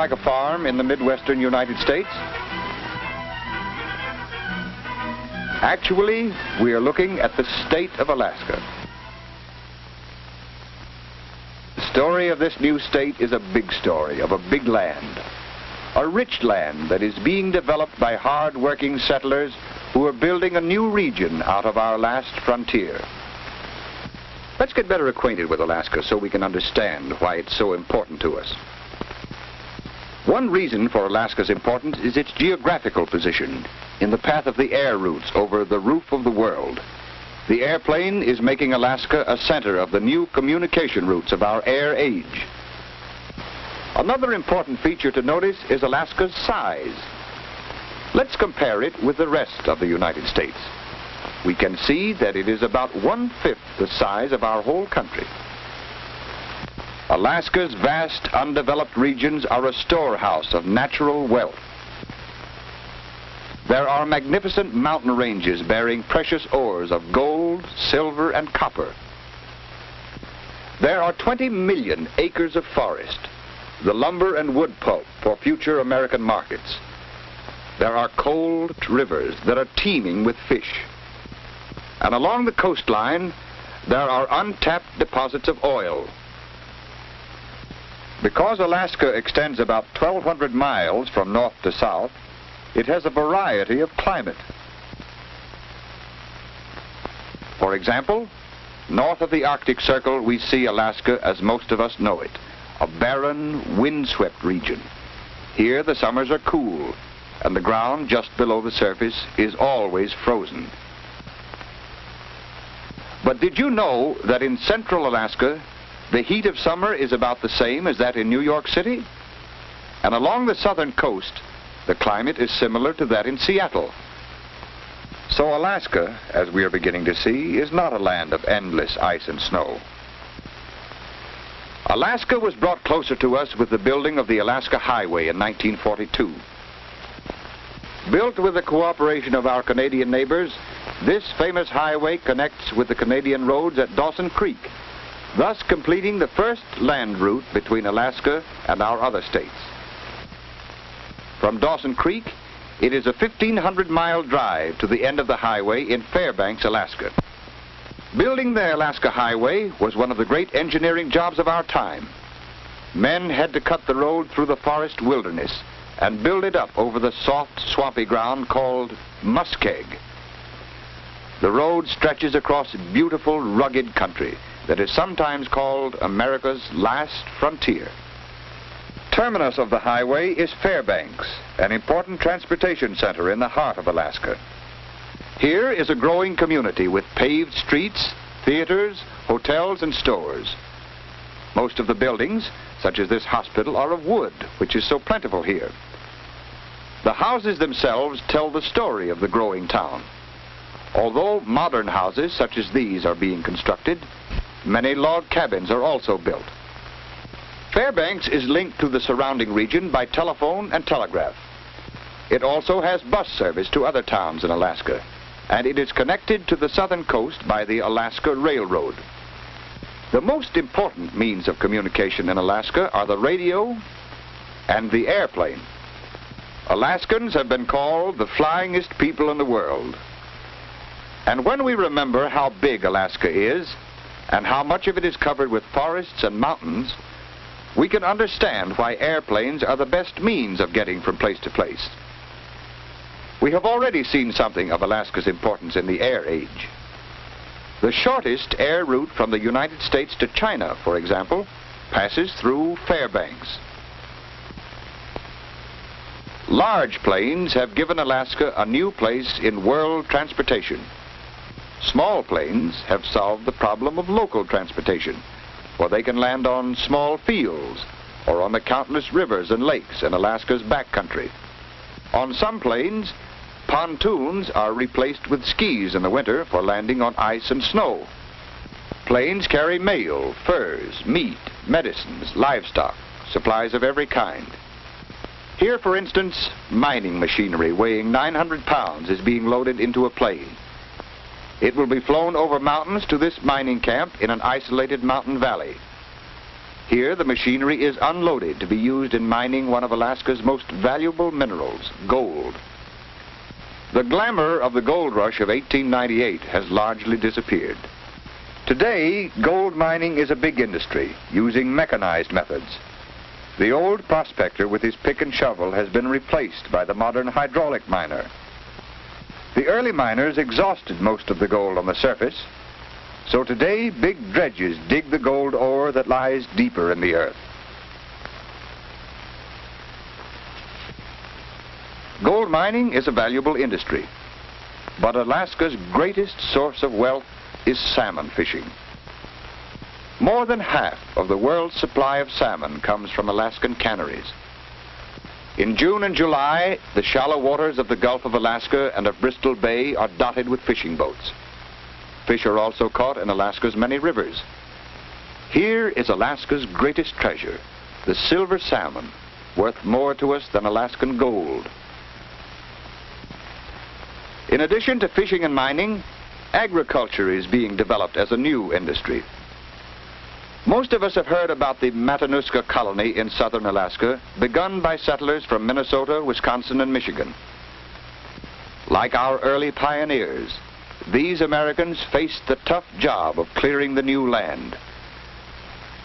like a farm in the Midwestern United States? Actually, we are looking at the state of Alaska. The story of this new state is a big story of a big land. A rich land that is being developed by hard-working settlers who are building a new region out of our last frontier. Let's get better acquainted with Alaska so we can understand why it's so important to us. One reason for Alaska's importance is its geographical position in the path of the air routes over the roof of the world. The airplane is making Alaska a center of the new communication routes of our air age. Another important feature to notice is Alaska's size. Let's compare it with the rest of the United States. We can see that it is about 1/5 the size of our whole country. Alaska's vast, undeveloped regions are a storehouse of natural wealth. There are magnificent mountain ranges bearing precious ores of gold, silver, and copper. There are 20 million acres of forest, the lumber and wood pulp for future American markets. There are cold rivers that are teeming with fish. And along the coastline, there are untapped deposits of oil. Because Alaska extends about 1,200 miles from north to south, it has a variety of climate. For example, north of the Arctic Circle, we see Alaska as most of us know it, a barren, windswept region. Here, the summers are cool, and the ground just below the surface is always frozen. But did you know that in central Alaska, the heat of summer is about the same as that in New York City? And along the southern coast, the climate is similar to that in Seattle. So Alaska, as we are beginning to see, is not a land of endless ice and snow. Alaska was brought closer to us with the building of the Alaska Highway in 1942. Built with the cooperation of our Canadian neighbors, this famous highway connects with the Canadian roads at Dawson Creek, thus completing the first land route between Alaska and our other states. From Dawson Creek, it is a 1,500-mile drive to the end of the highway in Fairbanks, Alaska. Building the Alaska Highway was one of the great engineering jobs of our time. Men had to cut the road through the forest wilderness and build it up over the soft, swampy ground called muskeg. The road stretches across beautiful, rugged country that is sometimes called America's last frontier. Terminus of the highway is Fairbanks, an important transportation center in the heart of Alaska. Here is a growing community with paved streets, theaters, hotels, and stores. Most of the buildings, such as this hospital, are of wood, which is so plentiful here. The houses themselves tell the story of the growing town. Although modern houses such as these are being constructed, many log cabins are also built. Fairbanks is linked to the surrounding region by telephone and telegraph. It also has bus service to other towns in Alaska, and it is connected to the southern coast by the Alaska Railroad. The most important means of communication in Alaska are the radio and the airplane. Alaskans have been called the flyingest people in the world. And when we remember how big Alaska is, and how much of it is covered with forests and mountains, we can understand why airplanes are the best means of getting from place to place. We have already seen something of Alaska's importance in the air age. The shortest air route from the United States to China, for example, passes through Fairbanks. Large planes have given Alaska a new place in world transportation. Small planes have solved the problem of local transportation, for they can land on small fields or on the countless rivers and lakes in Alaska's backcountry. On some planes, pontoons are replaced with skis in the winter for landing on ice and snow. Planes carry mail, furs, meat, medicines, livestock, supplies of every kind. Here, for instance, mining machinery weighing 900 pounds is being loaded into a plane. It will be flown over mountains to this mining camp in an isolated mountain valley. Here, the machinery is unloaded to be used in mining one of Alaska's most valuable minerals, gold. The glamour of the gold rush of 1898 has largely disappeared. Today, gold mining is a big industry, using mechanized methods. The old prospector with his pick and shovel has been replaced by the modern hydraulic miner. The early miners exhausted most of the gold on the surface, so today big dredges dig the gold ore that lies deeper in the earth. Gold mining is a valuable industry, but Alaska's greatest source of wealth is salmon fishing. More than half of the world's supply of salmon comes from Alaskan canneries. In June and July, the shallow waters of the Gulf of Alaska and of Bristol Bay are dotted with fishing boats. Fish are also caught in Alaska's many rivers. Here is Alaska's greatest treasure, the silver salmon, worth more to us than Alaskan gold. In addition to fishing and mining, agriculture is being developed as a new industry. Most of us have heard about the Matanuska colony in southern Alaska, begun by settlers from Minnesota, Wisconsin, and Michigan. Like our early pioneers, these Americans faced the tough job of clearing the new land.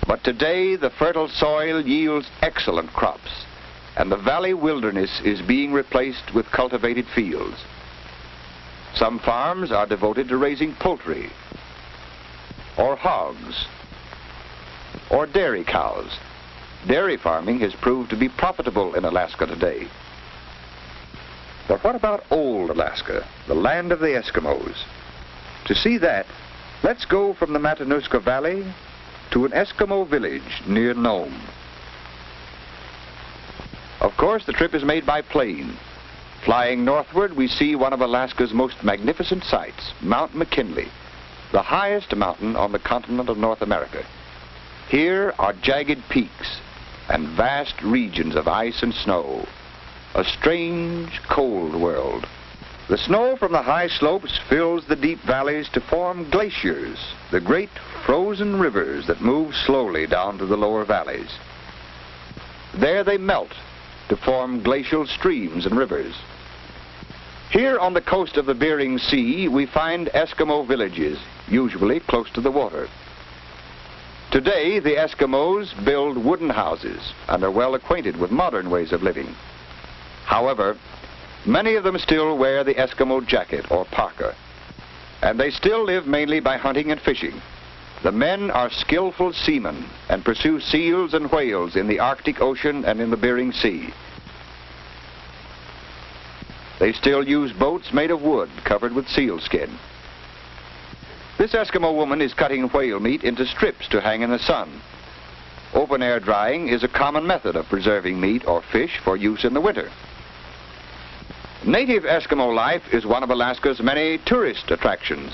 But today, the fertile soil yields excellent crops, and the valley wilderness is being replaced with cultivated fields. Some farms are devoted to raising poultry, or hogs, or dairy cows. Dairy farming has proved to be profitable in Alaska today. But what about old Alaska, the land of the Eskimos? To see that, let's go from the Matanuska Valley to an Eskimo village near Nome. Of course, the trip is made by plane. Flying northward, we see one of Alaska's most magnificent sights, Mount McKinley, the highest mountain on the continent of North America. Here are jagged peaks and vast regions of ice and snow, a strange, cold world. The snow from the high slopes fills the deep valleys to form glaciers, the great frozen rivers that move slowly down to the lower valleys. There they melt to form glacial streams and rivers. Here on the coast of the Bering Sea, we find Eskimo villages, usually close to the water. Today, the Eskimos build wooden houses and are well acquainted with modern ways of living. However, many of them still wear the Eskimo jacket or parka, and they still live mainly by hunting and fishing. The men are skillful seamen and pursue seals and whales in the Arctic Ocean and in the Bering Sea. They still use boats made of wood covered with sealskin. This Eskimo woman is cutting whale meat into strips to hang in the sun. Open air drying is a common method of preserving meat or fish for use in the winter. Native Eskimo life is one of Alaska's many tourist attractions.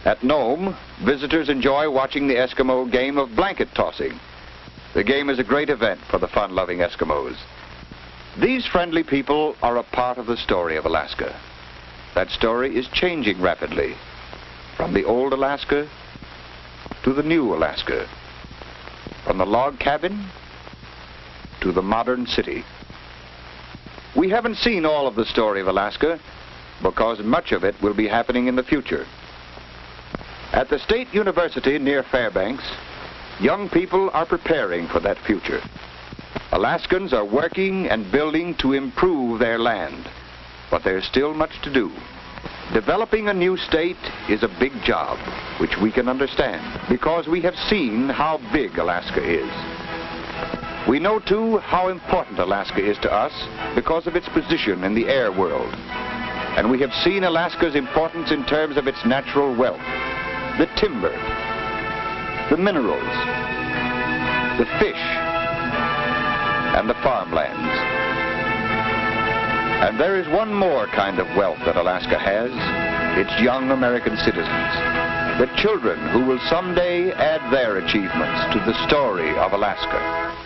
At Nome, visitors enjoy watching the Eskimo game of blanket tossing. The game is a great event for the fun-loving Eskimos. These friendly people are a part of the story of Alaska. That story is changing rapidly, from the old Alaska to the new Alaska, from the log cabin to the modern city. We haven't seen all of the story of Alaska because much of it will be happening in the future. At the State University near Fairbanks, young people are preparing for that future. Alaskans are working and building to improve their land, but there's still much to do. Developing a new state is a big job, which we can understand because we have seen how big Alaska is. We know, too, how important Alaska is to us because of its position in the air world. And we have seen Alaska's importance in terms of its natural wealth, the timber, the minerals, the fish, and the farmlands. And there is one more kind of wealth that Alaska has, its young American citizens, the children who will someday add their achievements to the story of Alaska.